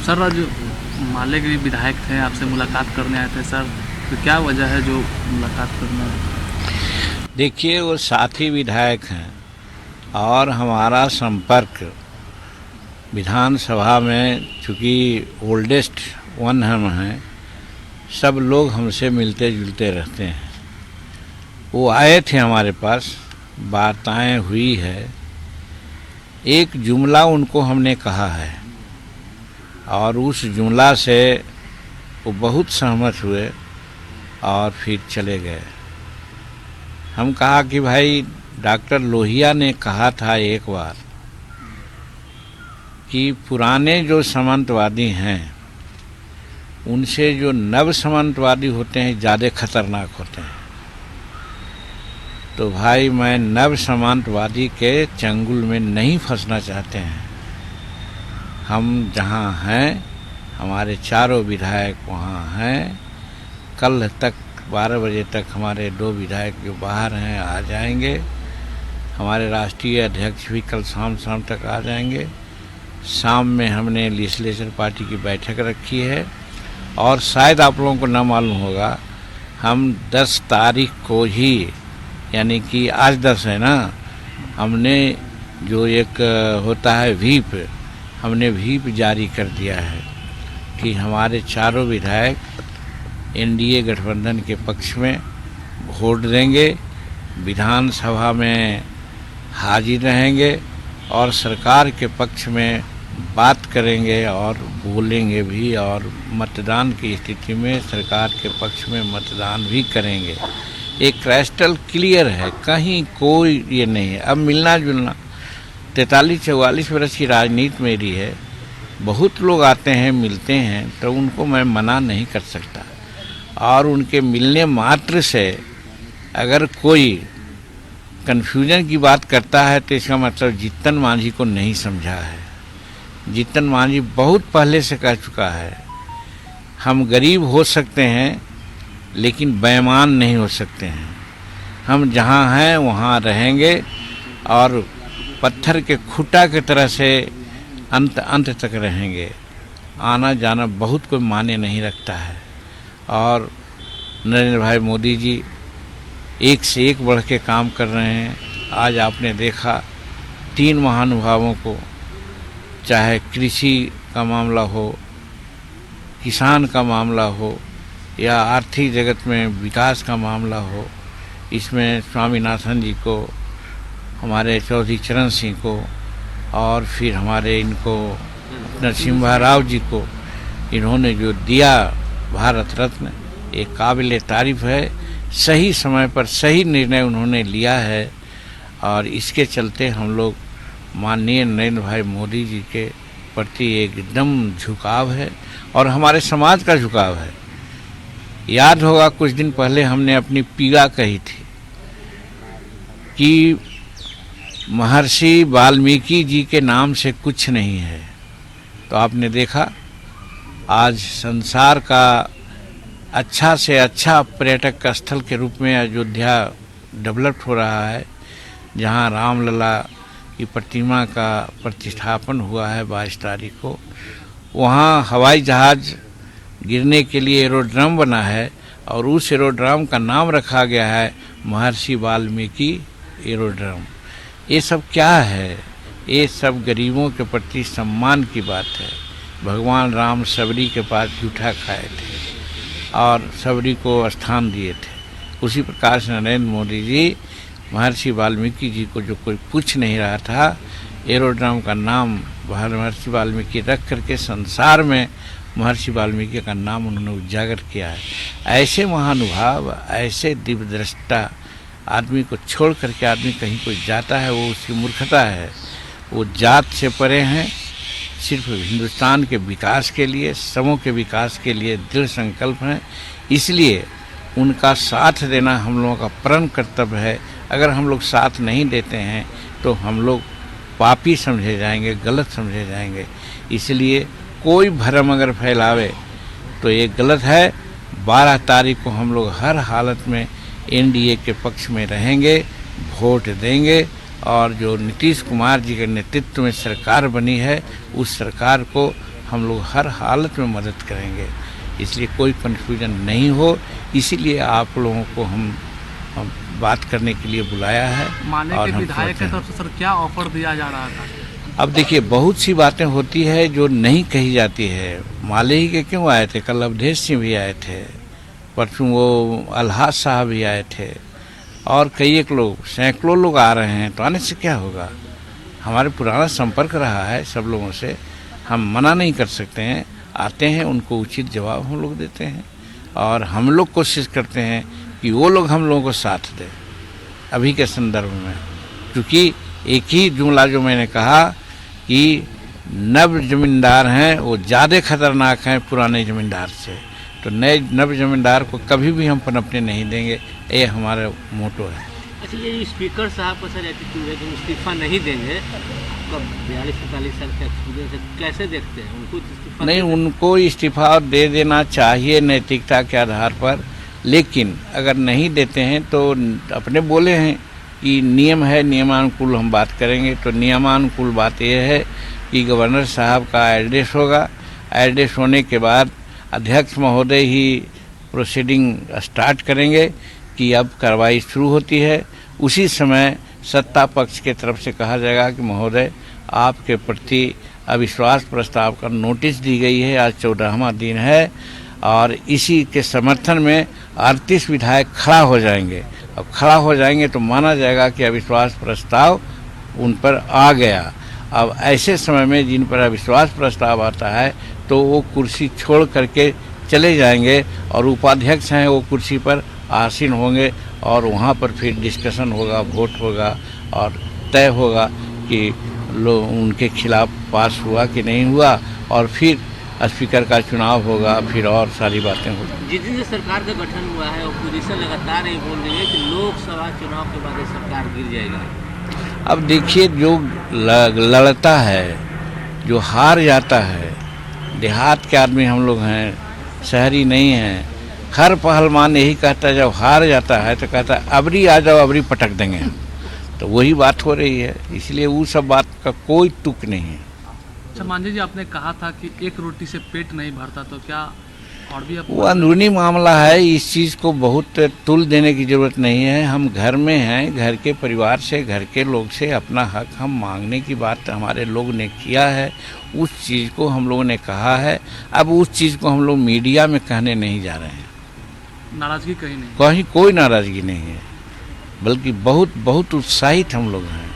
Sir, आज माले के विधायक थे, आपसे मुलाकात करने आए थे सर, तो क्या वजह है जो मुलाकात करना है? देखिए, वो साथी विधायक हैं और हमारा संपर्क विधानसभा में चूँकि ओल्डेस्ट वन हम हैं, सब लोग हमसे मिलते जुलते रहते हैं। वो आए थे हमारे पास, बातें हुई है, एक जुमला उनको हमने कहा है और उस जुमला से वो बहुत सहमत हुए और फिर चले गए। हम कहा कि भाई, डॉक्टर लोहिया ने कहा था एक बार कि पुराने जो सामंतवादी हैं उनसे जो नव सामंतवादी होते हैं ज़्यादा खतरनाक होते हैं। तो भाई, मैं नव सामंतवादी के चंगुल में नहीं फंसना चाहते हैं। हम जहाँ हैं, हमारे चारों विधायक वहाँ हैं। कल तक 12 बजे तक हमारे 2 विधायक जो बाहर हैं आ जाएंगे। हमारे राष्ट्रीय अध्यक्ष भी कल शाम तक आ जाएंगे। शाम में हमने लेजिस्लेचर पार्टी की बैठक रखी है और शायद आप लोगों को न मालूम होगा, हम 10 तारीख को ही, यानी कि आज 10 है ना, हमने जो एक होता है व्हीप, हमने व्हीप जारी कर दिया है कि हमारे चारों विधायक एनडीए गठबंधन के पक्ष में वोट देंगे, विधानसभा में हाजिर रहेंगे और सरकार के पक्ष में बात करेंगे और बोलेंगे भी, और मतदान की स्थिति में सरकार के पक्ष में मतदान भी करेंगे। एक क्रिस्टल क्लियर है, कहीं कोई ये नहीं है। अब मिलना जुलना 43-44 वर्ष की राजनीति मेरी है, बहुत लोग आते हैं मिलते हैं, तो उनको मैं मना नहीं कर सकता। और उनके मिलने मात्र से अगर कोई कन्फ्यूजन की बात करता है तो इसका मतलब जीतन मांझी को नहीं समझा है। जीतन मांझी बहुत पहले से कह चुका है, हम गरीब हो सकते हैं लेकिन बेईमान नहीं हो सकते हैं। हम जहाँ हैं वहाँ रहेंगे और पत्थर के खूंटा की तरह से अंत तक रहेंगे। आना जाना बहुत कोई माने नहीं रखता है। और नरेंद्र भाई मोदी जी एक से एक बढ़ के काम कर रहे हैं। आज आपने देखा 3 महानुभावों को, चाहे कृषि का मामला हो, किसान का मामला हो या आर्थिक जगत में विकास का मामला हो, इसमें स्वामीनाथन जी को, हमारे चौधरी चरण सिंह को और फिर हमारे इनको नरसिम्हा राव जी को इन्होंने जो दिया भारत रत्न, एक काबिल तारीफ है। सही समय पर सही निर्णय उन्होंने लिया है और इसके चलते हम लोग माननीय नरेंद्र भाई मोदी जी के प्रति एकदम झुकाव है और हमारे समाज का झुकाव है। याद होगा कुछ दिन पहले हमने अपनी पीड़ा कही थी कि महर्षि वाल्मीकि जी के नाम से कुछ नहीं है, तो आपने देखा आज संसार का अच्छा से अच्छा पर्यटक का स्थल के रूप में अयोध्या डेवलप्ड हो रहा है, जहां रामलला की प्रतिमा का प्रतिष्ठापन हुआ है 22 तारीख को। वहां हवाई जहाज गिरने के लिए एरोड्रम बना है और उस एरोड्रम का नाम रखा गया है महर्षि वाल्मीकि एरोड्रम। ये सब क्या है? ये सब गरीबों के प्रति सम्मान की बात है। भगवान राम सबरी के पास जूठा खाए थे और सबरी को स्थान दिए थे। उसी प्रकार से नरेंद्र मोदी जी महर्षि वाल्मीकि जी को जो कोई पूछ नहीं रहा था, एरोड्रम का नाम महर्षि वाल्मीकि रख करके संसार में महर्षि वाल्मीकि का नाम उन्होंने उजागर किया है। ऐसे महानुभाव, ऐसे दिव्यद्रष्टा आदमी को छोड़ करके आदमी कहीं कोई जाता है, वो उसकी मूर्खता है। वो जात से परे हैं, सिर्फ हिंदुस्तान के विकास के लिए, समूह के विकास के लिए दृढ़ संकल्प हैं। इसलिए उनका साथ देना हम लोगों का परम कर्तव्य है। अगर हम लोग साथ नहीं देते हैं तो हम लोग पापी समझे जाएंगे, गलत समझे जाएंगे। इसलिए कोई भ्रम अगर फैलावे तो ये गलत है। 12 तारीख को हम लोग हर हालत में एनडीए के पक्ष में रहेंगे, वोट देंगे और जो नीतीश कुमार जी के नेतृत्व में सरकार बनी है, उस सरकार को हम लोग हर हालत में मदद करेंगे, इसलिए कोई कन्फ्यूजन नहीं हो, इसीलिए आप लोगों को हम बात करने के लिए बुलाया है। माले और के हम विधायक सोचे की तरफ से सर क्या ऑफर दिया जा रहा था? अब देखिए, बहुत सी बातें होती है जो नहीं कही जाती है। माले ही के क्यों आए थे, कल अवधेश सिंह भी आए थे, परसों वो अलहाज साहब भी आए थे, और कई एक लोग, सैकड़ों लोग आ रहे हैं, तो आने से क्या होगा। हमारे पुराना संपर्क रहा है सब लोगों से, हम मना नहीं कर सकते हैं। आते हैं, उनको उचित जवाब हम लोग देते हैं, और हम लोग कोशिश करते हैं कि वो लोग हम लोगों को साथ दें। अभी के संदर्भ में क्योंकि एक ही जुमला जो मैंने कहा कि नव जमींदार हैं वो ज़्यादा खतरनाक हैं पुराने जमींदार से, तो नए नव जमींदार को कभी भी हम पनपने नहीं देंगे, ये हमारा मोटो है। अच्छा, ये स्पीकर साहब का सर एटीट्यूड है कि इस्तीफा नहीं देंगे, कब 42-43 साल का एक्सपीरियंस है, कैसे देखते हैं उनको इस्तीफा? नहीं, उनको इस्तीफा दे देना चाहिए नैतिकता के आधार पर, लेकिन अगर नहीं देते हैं तो अपने बोले हैं कि नियम है, नियमानुकूल हम बात करेंगे। तो नियमानुकूल बात यह है कि गवर्नर साहब का एड्रेस होगा, एड्रेस होने के बाद अध्यक्ष महोदय ही प्रोसीडिंग स्टार्ट करेंगे कि अब कार्रवाई शुरू होती है। उसी समय सत्ता पक्ष के तरफ से कहा जाएगा कि महोदय आपके प्रति अविश्वास प्रस्ताव का नोटिस दी गई है, आज 14वां दिन है, और इसी के समर्थन में 38 विधायक खड़ा हो जाएंगे। अब खड़ा हो जाएंगे तो माना जाएगा कि अविश्वास प्रस्ताव उन पर आ गया। अब ऐसे समय में जिन पर अविश्वास प्रस्ताव आता है तो वो कुर्सी छोड़ करके चले जाएंगे, और उपाध्यक्ष हैं वो कुर्सी पर आसीन होंगे, और वहाँ पर फिर डिस्कशन होगा, वोट होगा, और तय होगा कि लोग उनके खिलाफ पास हुआ कि नहीं हुआ, और फिर स्पीकर का चुनाव होगा, फिर और सारी बातें होगी। जिस दिन से सरकार का गठन हुआ है, अपोजिशन लगातार ये बोल रही है कि लोकसभा चुनाव के बाद ये सरकार गिर जाएगी। अब देखिए, जो लड़ता है, जो हार जाता है, देहात के आदमी हम लोग हैं, शहरी नहीं हैं। हर पहलवान यही कहता है, जब हार जाता है तो कहता है अबरी आ जाओ, अबरी पटक देंगे हम। तो वही बात हो रही है, इसलिए वो सब बात का कोई तुक नहीं है। अच्छा मांझी जी, आपने कहा था कि एक रोटी से पेट नहीं भरता, तो क्या और भी वो अंदरूनी मामला है, इस चीज़ को बहुत तुल देने की ज़रूरत नहीं है। हम घर में हैं, घर के परिवार से, घर के लोग से अपना हक हम मांगने की बात हमारे लोग ने किया है, उस चीज़ को हम लोगों ने कहा है। अब उस चीज़ को हम लोग मीडिया में कहने नहीं जा रहे हैं। नाराजगी कहीं नहीं? कहीं कोई नाराज़गी नहीं है, बल्कि बहुत बहुत उत्साहित हम लोग हैं।